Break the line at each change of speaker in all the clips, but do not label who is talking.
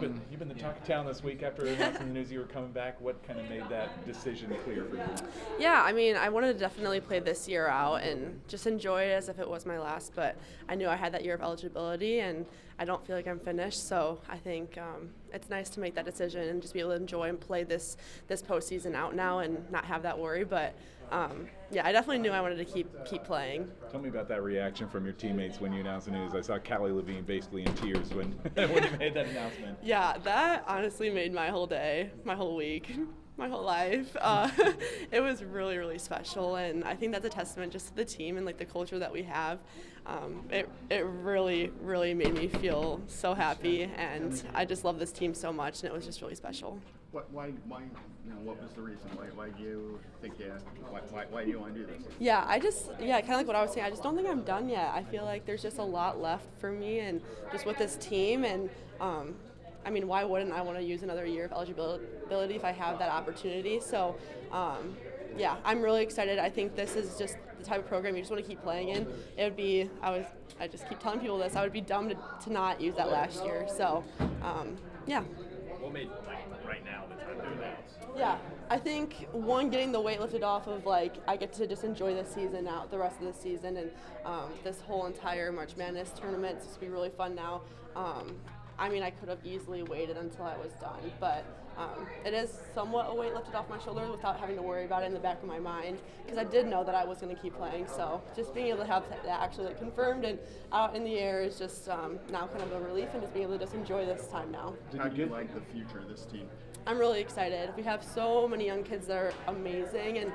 You've been the talk of town this week after announcing the news you were coming back. What kind of made that decision clear for you?
Yeah, I mean, I wanted to definitely play this year out and just enjoy it as if it was my last, but I knew I had that year of eligibility, and I don't feel like I'm finished, so I think it's nice to make that decision and just be able to enjoy and play this postseason out now and not have that worry, but yeah, I definitely knew I wanted to keep playing.
Tell me about that reaction from your teammates when you announced the news. I saw Callie Levin basically in tears when when you made that announcement.
Yeah, that honestly made my whole day, my whole week, my whole life. It was really, really special, and I think that's a testament just to the team and like the culture that we have. It really, really made me feel so happy, and I just love this team so much, and it was just really special.
Why what was the reason? Why do you think, why do you want to do this?
Yeah, kind of like what I was saying, I just don't think I'm done yet. I feel like there's just a lot left for me, and just with this team, and I mean, why wouldn't I want to use another year of eligibility if I have that opportunity? So, yeah, I'm really excited. I think this is just the type of program you just want to keep playing in. It would be, I just keep telling people this, I would be dumb to not use that last year. So, yeah.
What made right now the time to do that?
Yeah, I think getting the weight lifted off of like I get to just enjoy this season out, the rest of the season, and this whole entire March Madness tournament. It's just be really fun now. I mean, I could have easily waited until I was done, but it is somewhat a weight lifted off my shoulders without having to worry about it in the back of my mind, because I did know that I was going to keep playing. So just being able to have that actually like confirmed and out in the air is just now kind of a relief, and just being able to just enjoy this time now.
How do you like the future of this team?
I'm really excited. We have so many young kids that are amazing, and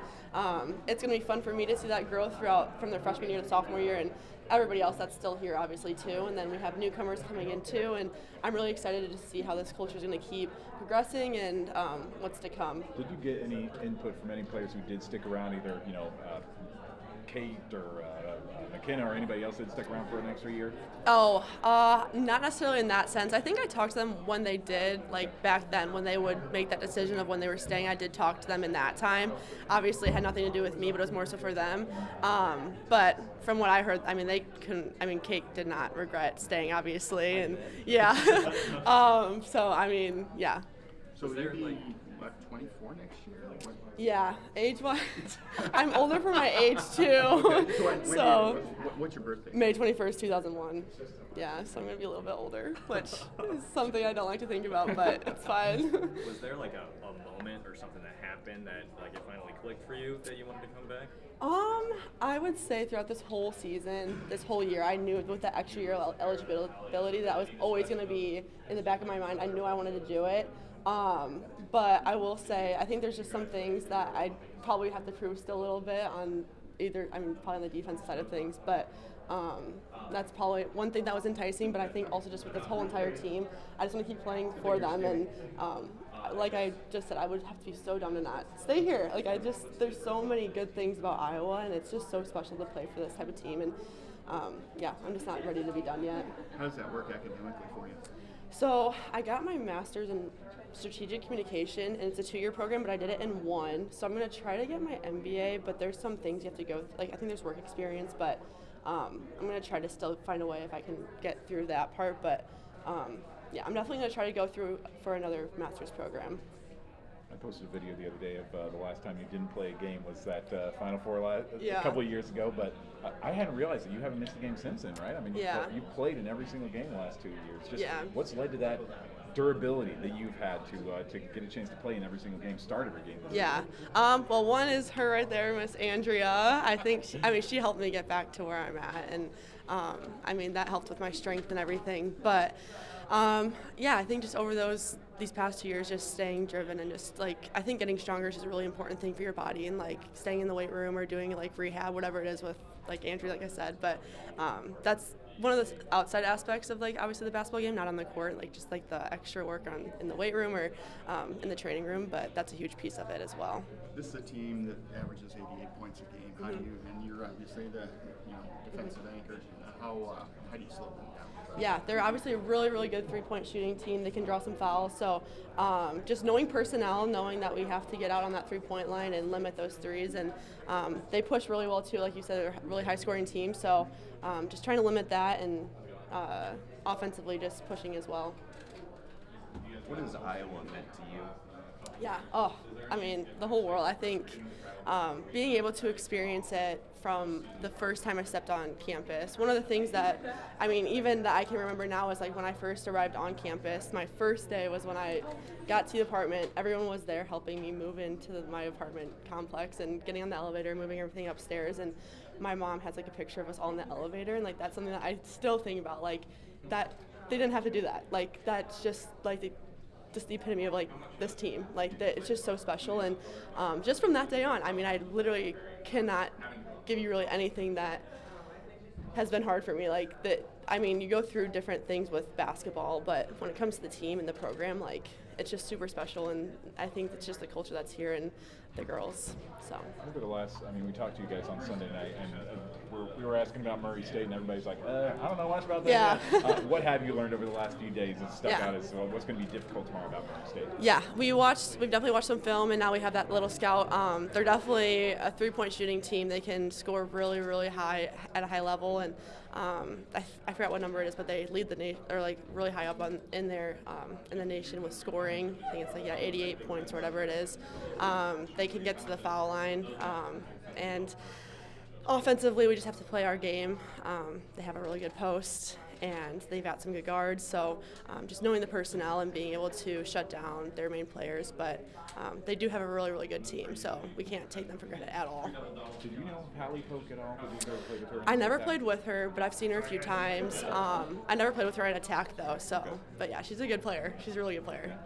it's going to be fun for me to see that growth throughout from their freshman year to sophomore year, and everybody else that's still here obviously too, and then we have newcomers coming in too, and I'm really excited to see how this culture is going to keep progressing and what's to come.
Did you get any input from any players who did stick around, either Kate or McKenna or anybody else that stuck around for an extra year?
Oh, not necessarily in that sense. I think I talked to them when they did, like back then when they would make that decision of when they were staying. I did talk to them in that time. Obviously it had nothing to do with me, but it was more so for them. But from what I heard, I mean, Kate did not regret staying, obviously, and yeah. So I mean, yeah.
So will you be 24 next year?
Yeah, age-wise, I'm older for my age too.
Okay.
So
what's your birthday?
May 21st, 2001. Yeah, so I'm gonna be a little bit older, which is something I don't like to think about, but it's fine.
Was there like a moment or something that happened that like it finally clicked for you that you wanted to come back?
I would say throughout this whole season, this whole year, I knew with the extra year eligibility that was always going to be in the back of my mind. I knew I wanted to do it. But I will say, I think there's just some things that I probably have to prove still a little bit on probably on the defensive side of things, but that's probably one thing that was enticing, but I think also just with this whole entire team, I just want to keep playing for them, and like I just said, I would have to be so dumb to not stay here. Like there's so many good things about Iowa, and it's just so special to play for this type of team, and yeah, I'm just not ready to be done yet.
How does that work academically for you?
So I got my master's in strategic communication, and it's a 2-year program, but I did it in 1. So I'm going to try to get my MBA, but there's some things you have to go through. Like I think there's work experience, but I'm going to try to still find a way if I can get through that part. But yeah, I'm definitely going to try to go through for another master's program.
I posted a video the other day of the last time you didn't play a game was that Final Four a couple of years ago, but I hadn't realized that you haven't missed a game since then, right? I mean, you've played in every single game the last 2 years. Just what's led to that durability that you've had to get a chance to play in every single game, start every game?
Yeah. Well, one is her right there, Miss Andrea. I think she helped me get back to where I'm at, and I mean that helped with my strength and everything. But yeah, I think just over these past 2 years, just staying driven and just like I think getting stronger is just a really important thing for your body, and like staying in the weight room or doing like rehab, whatever it is with like Andrea, like I said. But that's one of the outside aspects of like obviously the basketball game, not on the court, like just like the extra work in the weight room or in the training room. But that's a huge piece of it as well.
This is a team that averages 88 points a game. How do you, and you're obviously the defensive anchor. How do you slow them down?
Yeah, they're obviously a really, really good three-point shooting team. They can draw some fouls. So just knowing personnel, knowing that we have to get out on that three-point line and limit those threes. And they push really well, too. Like you said, they're a really high-scoring team. So just trying to limit that and offensively just pushing as well.
What has Iowa meant to you?
Yeah. Oh, I mean, the whole world. I think being able to experience it from the first time I stepped on campus. One of the things that, I mean, even that I can remember now is like when I first arrived on campus, my first day was when I got to the apartment. Everyone was there helping me move into my apartment complex and getting on the elevator, moving everything upstairs. And my mom has like a picture of us all in the elevator. And like that's something that I still think about, like that they didn't have to do that. Like that's just like just the epitome of like this team, like that it's just so special. And just from that day on, I mean, I literally cannot give you really anything that has been hard for me. Like that, I mean, you go through different things with basketball, but when it comes to the team and the program, like it's just super special. And I think it's just the culture that's here and the girls. So
over the last, I mean, we talked to you guys on Sunday night, and we were asking about Murray State, and everybody's like, I don't know much about that.
Yeah.
What have you learned over the last few days that stuck out as what's going to be difficult tomorrow about Murray State?
Yeah, we've definitely watched some film, and now we have that little scout. They're definitely a three-point shooting team. They can score really, really high at a high level, and I forgot what number it is, but they lead the nation, or like really high up in the nation with scoring. I think it's like 88 points or whatever it is. They can get to the foul line, and offensively we just have to play our game. They have a really good post, and they've got some good guards. So just knowing the personnel and being able to shut down their main players, but they do have a really, really good team, so we can't take them for granted at all.
Did you know Kylie Feuerbach at all? Did you ever play with her?
I never played with her, but I've seen her a few times. I never played with her in attack though, so but yeah, she's a good player. She's a really good player.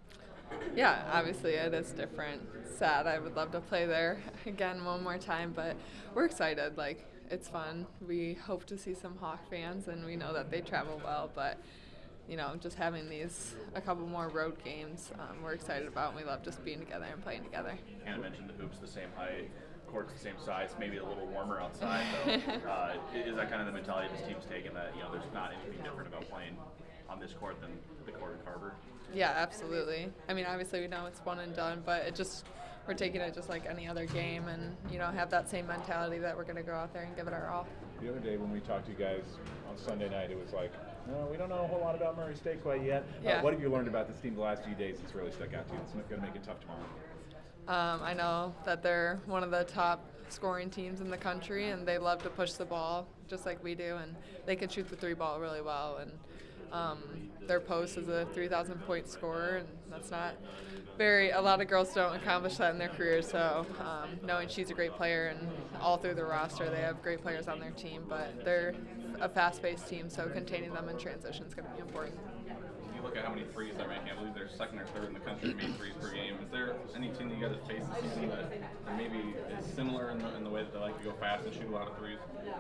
Yeah, obviously it is different. Sad. I would love to play there again one more time, but we're excited. Like, it's fun. We hope to see some Hawk fans, and we know that they travel well, but you know, just having a couple more road games, we're excited about, and we love just being together and playing together.
Hannah mentioned the hoops the same height, court's the same size, maybe a little warmer outside, though. Is that kind of the mentality this team's taken, that, you know, there's not anything different about playing on this court than the court at Carver?
Yeah, absolutely. I mean, obviously we know it's one and done, but we're taking it just like any other game, and, you know, have that same mentality that we're going to go out there and give it our all.
The other day when we talked to you guys on Sunday night, it was like, no, we don't know a whole lot about Murray State quite yet.
Yeah.
What have you learned about this team the last few days that's really stuck out to you? It's going to make it tough tomorrow.
I know that they're one of the top scoring teams in the country, and they love to push the ball just like we do, and they can shoot the three ball really well. And their post is a 3,000-point scorer, and that's not a lot of girls don't accomplish that in their careers. So knowing she's a great player, and all through the roster they have great players on their team, but they're a fast-paced team, so containing them in transition is going to be important.
You look at how many threes they're making. I believe they're second or third in the country to make threes per game. Is there any team that you guys have faced this season that maybe is similar in the way that they like to go fast and shoot a lot of threes?
Yeah.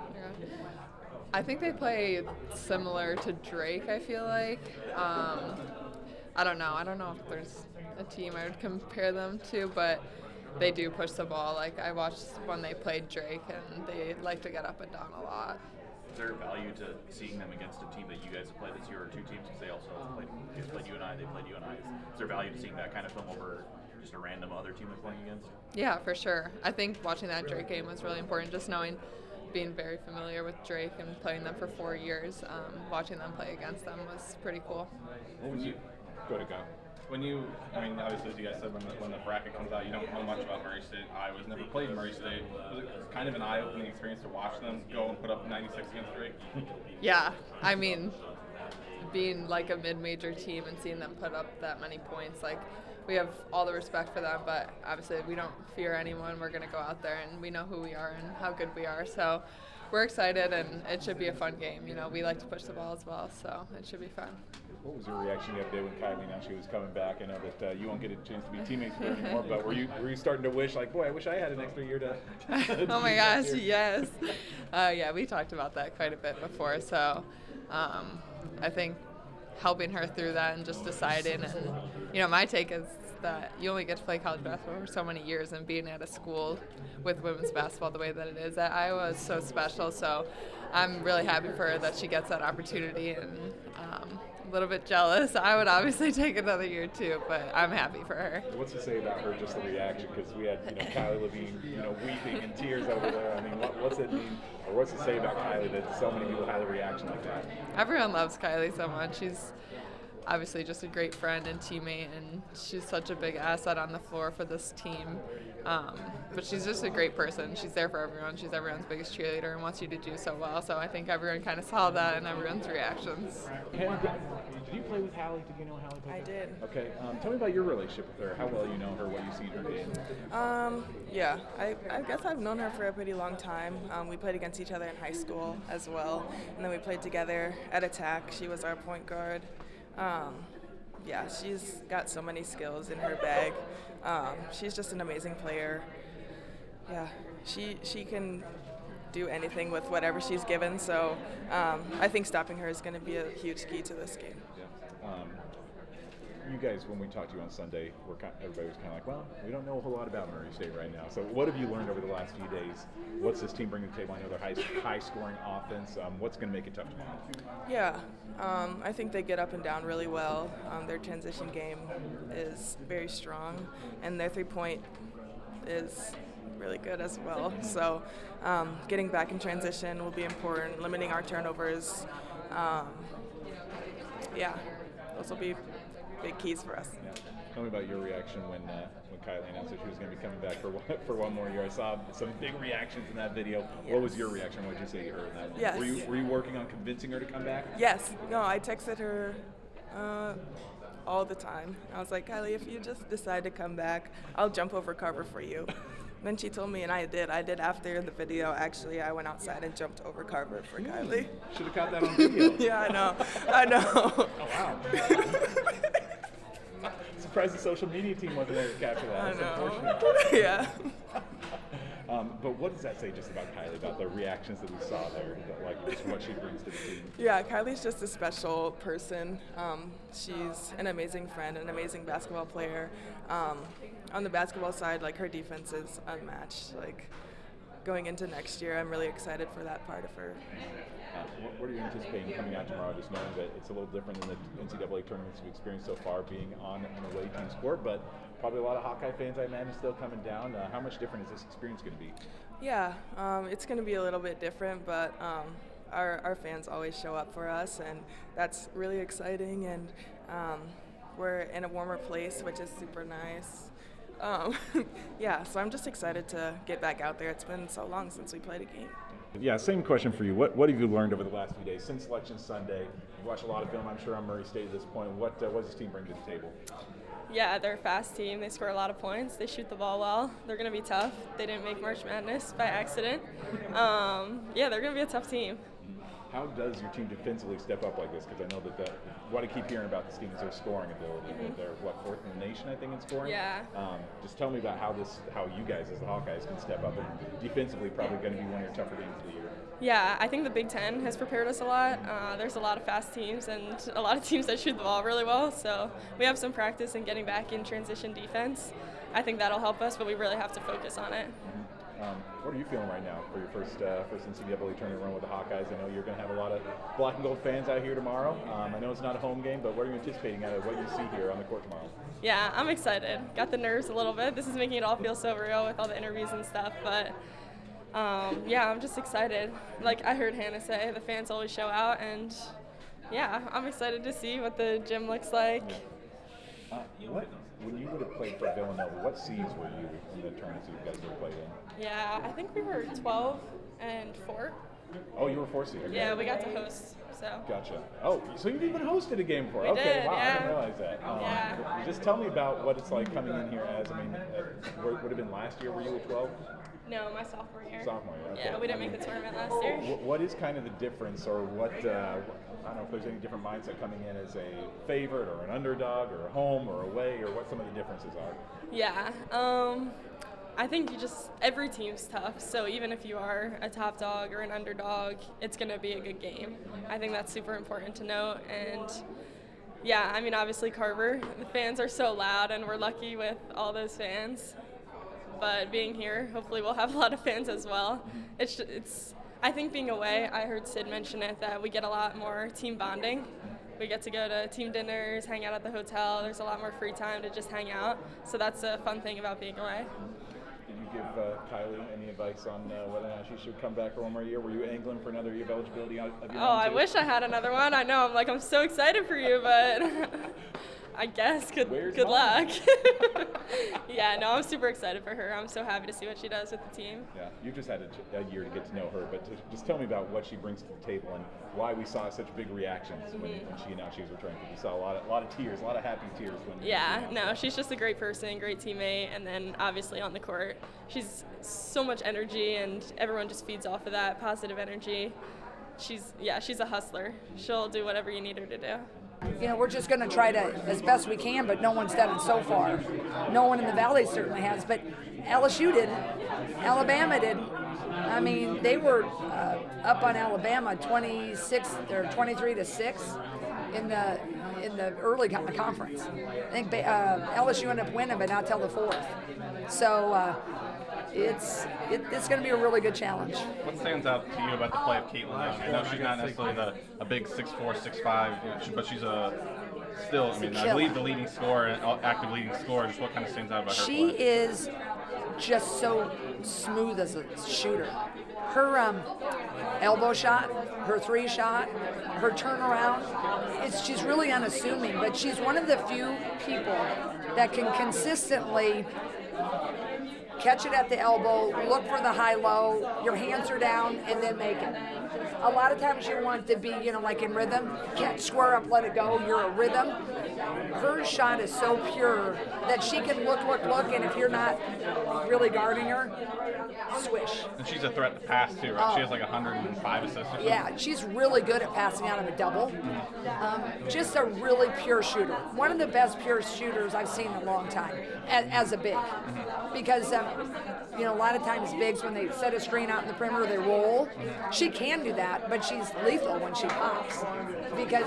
I think they play similar to Drake, I feel like. I don't know. I don't know if there's a team I would compare them to, but they do push the ball. Like, I watched when they played Drake, and they like to get up and down a lot.
Is there value to seeing them against a team that you guys have played this year, or two teams, because they also played you and I, they played you and I? Is there value to seeing that kind of film over just a random other team they're playing against?
Yeah, for sure. I think watching that Drake game was really important, just being very familiar with Drake and playing them for 4 years. Watching them play against them was pretty cool.
What was you? Go to go.
When you, I mean, obviously, as you guys said, when the bracket comes out, you don't know much about Murray State. Iowa's never played Murray State. Was it kind of an eye-opening experience to watch them go and put up 96 against Drake?
Yeah, I mean, being like a mid-major team and seeing them put up that many points, like, we have all the respect for them, but obviously we don't fear anyone. We're going to go out there, and we know who we are and how good we are. So we're excited, and it should be a fun game. You know, we like to push the ball as well, so it should be fun.
What was your reaction the other day when Kylie announced she was coming back? I know that you won't get a chance to be teammates with her anymore, but were you starting to wish, like, boy, I wish I had an extra year to
Oh my gosh, yes. Yeah, we talked about that quite a bit before, so I think helping her through that and just deciding, and, you know, my take is that you only get to play college basketball for so many years, and being at a school with women's basketball the way that it is at Iowa is so special. So I'm really happy for her that she gets that opportunity, and a little bit jealous. I would obviously take another year too, but I'm happy for her.
What's to say about her, just the reaction? Because we had, Kylie Levin, weeping in tears over there. I mean, what's it mean, or what's to say about Kylie that so many people had a reaction like that?
Everyone loves Kylie so much. obviously just a great friend and teammate, and she's such a big asset on the floor for this team. But she's just a great person. She's there for everyone. She's everyone's biggest cheerleader and wants you to do so well. So I think everyone kind of saw that in everyone's reactions.
Did you play with Hallie? Did you know Hallie?
I did.
Okay. Tell me about your relationship with her. How well you know her, what you see in her game.
Yeah, I guess I've known her for a pretty long time. We played against each other in high school as well, and then we played together at Attack. She was our point guard. Yeah, she's got so many skills in her bag. She's just an amazing player. Yeah, she can do anything with whatever she's given, so I think stopping her is going to be a huge key to this game.
Yeah. You guys, when we talked to you on Sunday, everybody was kind of like, well, we don't know a whole lot about Murray State right now. So what have you learned over the last few days? What's this team bringing to the table? I know they're high-scoring offense. What's going to make it tough tomorrow?
Yeah, I think they get up and down really well. Their transition game is very strong, and their three-point is really good as well. So getting back in transition will be important, limiting our turnovers. Yeah, those will be big keys for us.
Yeah. Tell me about your reaction when Kylie announced that she was going to be coming back for one more year. I saw some big reactions in that video.
Yes.
What was your reaction? What did you say to her in that?
Yes.
Were you working on convincing her to come back?
Yes. No, I texted her all the time. I was like, Kylie, if you just decide to come back, I'll jump over Carver for you. Then she told me, and I did. I did after the video. Actually, I went outside and jumped over Carver for Kylie.
Should have caught that on video.
Yeah, I know.
Oh, wow. Surprised the social media team wasn't there to capture that. That's unfortunate.
Yeah.
But what does that say just about Kylie, about the reactions that we saw there, like just what she brings to the team?
Yeah, Kylie's just a special person. She's an amazing friend, an amazing basketball player. On the basketball side, like, her defense is unmatched. Like, going into next year, I'm really excited for that part of her.
What are you anticipating coming out tomorrow, just knowing that it's a little different than the NCAA tournaments you've experienced so far, being on an away team sport, but probably a lot of Hawkeye fans, I imagine, still coming down. How much different is this experience going to be?
Yeah, it's going to be a little bit different, but our fans always show up for us, and that's really exciting, and we're in a warmer place, which is super nice. Yeah, so I'm just excited to get back out there. It's been so long since we played a game.
Yeah, same question for you. What have you learned over the last few days since Selection Sunday? You've watched a lot of film, I'm sure, on Murray State at this point. What does this team bring to the table?
Yeah, they're a fast team. They score a lot of points. They shoot the ball well. They're going to be tough. They didn't make March Madness by accident. Yeah, they're going to be a tough team.
How does your team defensively step up like this? Because I know that what I keep hearing about this team is their scoring ability. Mm-hmm. They're, fourth in the nation, I think, in scoring?
Yeah.
Just tell me about how you guys as the Hawkeyes can step up, and defensively probably going to be one of your tougher games of the year.
Yeah, I think the Big Ten has prepared us a lot. There's a lot of fast teams and a lot of teams that shoot the ball really well, so we have some practice in getting back in transition defense. I think that'll help us, but we really have to focus on it.
What are you feeling right now for your first NCAA tournament run with the Hawkeyes? I know you're going to have a lot of black and gold fans out here tomorrow. I know it's not a home game, but what are you anticipating out of what you see here on the court tomorrow?
Yeah, I'm excited. Got the nerves a little bit. This is making it all feel so real with all the interviews and stuff, but yeah, I'm just excited. Like I heard Hannah say, the fans always show out, and yeah, I'm excited to see what the gym looks like.
When you would have played for Villanova, what seeds were you in the tournaments that you guys would have played in?
Yeah, I think we were 12 and 4.
Oh, you were 4 seed. Okay.
Yeah, we got to host. So.
Gotcha. Oh, so you've even hosted a game before?
We
Okay,
did,
wow,
yeah.
I didn't realize that.
Yeah.
Just tell me about what it's like coming in here as, would have been last year, were you at 12?
No, my sophomore year.
Sophomore year, okay.
Yeah, we didn't make the tournament last year.
What is kind of the difference, or what, I don't know if there's any different mindset coming in as a favorite or an underdog or a home or away, or what some of the differences are?
Yeah, I think every team's tough, so even if you are a top dog or an underdog, it's going to be a good game. I think that's super important to note, and yeah, I mean, obviously Carver, the fans are so loud, and we're lucky with all those fans, but being here, hopefully we'll have a lot of fans as well. I think being away, I heard Sid mention it, that we get a lot more team bonding. We get to go to team dinners, hang out at the hotel. There's a lot more free time to just hang out, so that's a fun thing about being away.
Did you give Kylie any advice on whether or not she should come back for one more year? Were you angling for another year of eligibility of your own,
I
too?
wish I had another one. I know. I'm so excited for you, but I guess good luck. Yeah, no, I'm super excited for her. I'm so happy to see what she does with the team.
Yeah, you've just had a year to get to know her, but just tell me about what she brings to the table and why we saw such big reactions when she announced she was returning. We saw a lot of tears, a lot of happy tears.
Yeah, no, she's just a great person, great teammate, and then obviously on the court, she's so much energy, and everyone just feeds off of that positive energy. She's a hustler. She'll do whatever you need her to do.
You know, we're just going to try to, as best we can, but no one's done it so far. No one in the Valley certainly has, but LSU didn't. Alabama didn't. I mean, they were up on Alabama 26 or 23-6 in the early conference. I think LSU ended up winning, but not till the fourth. So it's going to be a really good challenge.
What stands out to you about the play of Caitlin Levin? I know she's not necessarily a big 6'4", 6'5", but she's still, I mean, I believe the leading scorer, active leading scorer. Just what kind of stands out about her play?
She is just so smooth as a shooter. Her elbow shot, her three shot, her turnaround, she's really unassuming, but she's one of the few people that can consistently catch it at the elbow, look for the high-low, your hands are down, and then make it. A lot of times you want to be, like in rhythm. Can't square up, let it go. You're a rhythm. Her shot is so pure that she can look, and if you're not really guarding her, swish.
And she's a threat to pass too, right? She has like 105 assists or something.
Yeah, she's really good at passing out of a double. Just a really pure shooter. One of the best pure shooters I've seen in a long time as a big. Because, a lot of times bigs, when they set a screen out in the perimeter, they roll. She can do that, but she's lethal when she pops. Because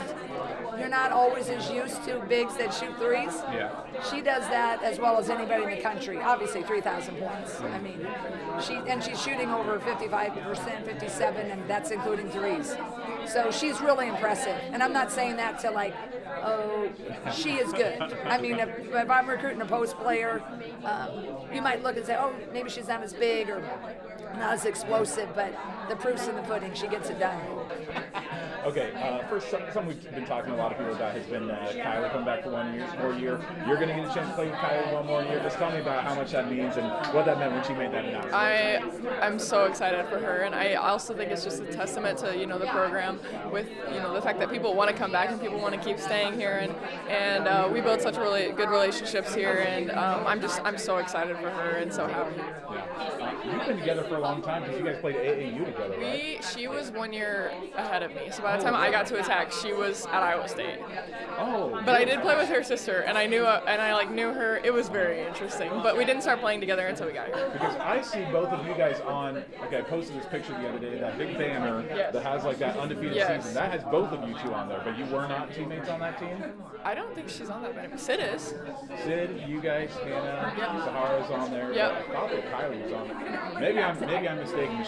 you're not always as used to bigs that shoot threes.
Yeah.
She does that as well as anybody in the country. Obviously, 3,000 points. I mean, she's shooting over 55%, 57, and that's including threes. So she's really impressive. And I'm not saying that to she is good. I mean, if I'm recruiting a post player, you might look and say, maybe she's not as big or not as explosive, but the proof's in the pudding. She gets it done.
Okay, first, something we've been talking to a lot of people about has been Kylie coming back for 1 more year. You're going to get a chance to play with Kylie one more year. Just tell me about how much that means and what that meant when she made that announcement.
I'm so excited for her, and I also think it's just a testament to the program with the fact that people want to come back and people want to keep staying here, and we built such really good relationships here, and I'm so excited for her and so happy.
Yeah. You've been together for a long time because you guys played AAU together, right?
She was 1 year ahead of me, so by the time I got to attack, she was at Iowa State.
Oh.
But I did play with her sister, and I knew her. It was very interesting, but we didn't start playing together until we got here.
Because I see both of you guys on. Okay, I posted this picture the other day, that big banner that has like that undefeated season. That has both of you two on there, but you were not teammates on that team.
I don't think she's on that banner. Sid is.
Sid, you guys, Hannah, Sahara's on there.
Yep.
I thought that Kylie was on there. Maybe I'm mistaken.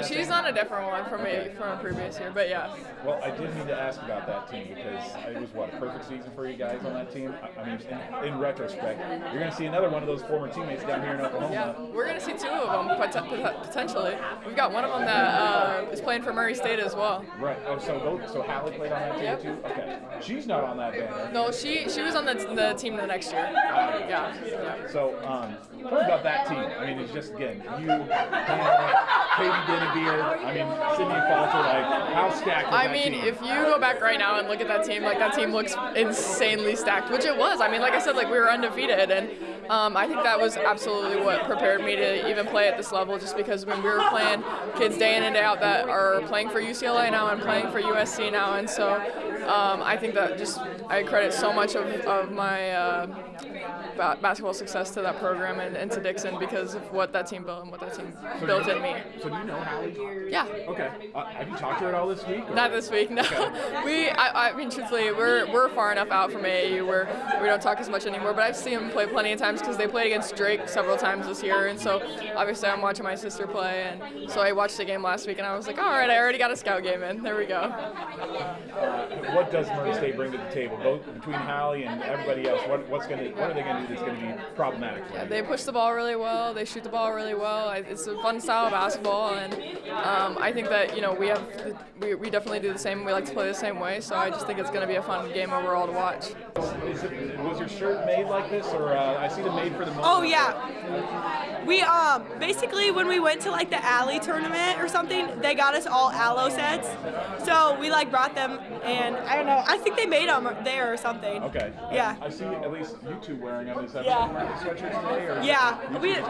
She's on a different one from a previous year, but yeah.
Well, I did need to ask about that team because it was a perfect season for you guys on that team. I mean, in retrospect, you're going to see another one of those former teammates down here in Oklahoma.
Yeah, we're going to see two of them potentially. We've got one of them that is playing for Murray State as well.
Right. Oh, so Hallie played on that team too. Okay. She's not on that banner.
No, she was on the team the next year. Yeah.
So, tell me about that team. I mean, it's just again you, Hannah, Katie Dennebeer. I mean, Sydney Affolter. How stacked?
I mean, if you go back right now and look at that team looks insanely stacked, which it was. I mean, like I said, we were undefeated, and I think that was absolutely what prepared me to even play at this level, just because when we were playing kids day in and day out that are playing for UCLA now and playing for USC now, and so I think that I credit so much of my basketball success to that program and to Dixon because of what that team built and what that team built in me.
So do you know Hallie?
Yeah.
Okay. Have you talked to her at all this week? Or?
Not this week, no. Okay. I mean, truthfully, we're far enough out from AAU where we don't talk as much anymore, but I've seen them play plenty of times because they played against Drake several times this year, and so obviously I'm watching my sister play, and so I watched the game last week, and I was like, all right, I already got a scout game in. There we go.
what does Murray State bring to the table, both between Hallie and everybody else? What are they going to do that's going to be problematic for you?
They push the ball really well. They shoot the ball really well. It's a fun style of basketball, and I think that we definitely do the same. We like to play the same way, so I just think it's going to be a fun game overall to watch.
Was your shirt made like this, or I see them made for the moment?
Oh yeah, we basically when we went to like the Alley tournament or something, they got us all aloe sets, so we like brought them, and I don't know, I think they made them there or something.
Okay.
Yeah.
I see at least you two wearing them. Is that
Yeah.
wearing the sweatshirts today? Or
Yeah,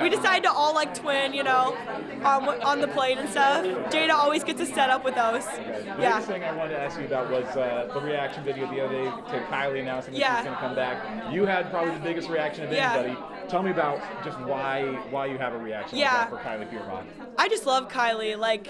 we decided to all like twin, on the plate and stuff. Jada always gets us set up with those.
The
Yeah.
biggest thing I wanted to ask you about was the reaction video the other day to Kylie announcing that
Yeah.
she's going to come back. You had probably the biggest reaction of
Yeah.
anybody. Tell me about just why you have a reaction like that for Kylie Feuerbach.
I just love Kylie. Like,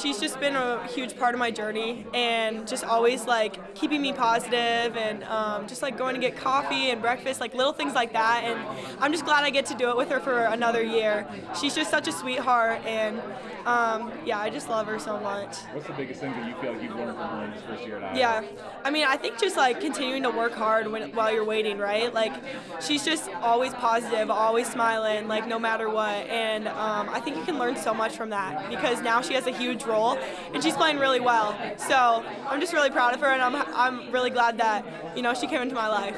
she's just been a huge part of my journey, and just always like keeping me positive, and just like going to get coffee and breakfast, like little things like that. And I'm just glad I get to do it with her for another year. She's just such a sweetheart, and I just love her so much.
What's the biggest thing that you feel like you've learned from her in this first year at Iowa?
Yeah, I mean, I think just like continuing to work hard while you're waiting, right? Like, she's just always positive, always smiling, like no matter what. And I think you can learn so much from that, because now she has a huge role and she's playing really well. So I'm just really proud of her, and I'm really glad that she came into my life.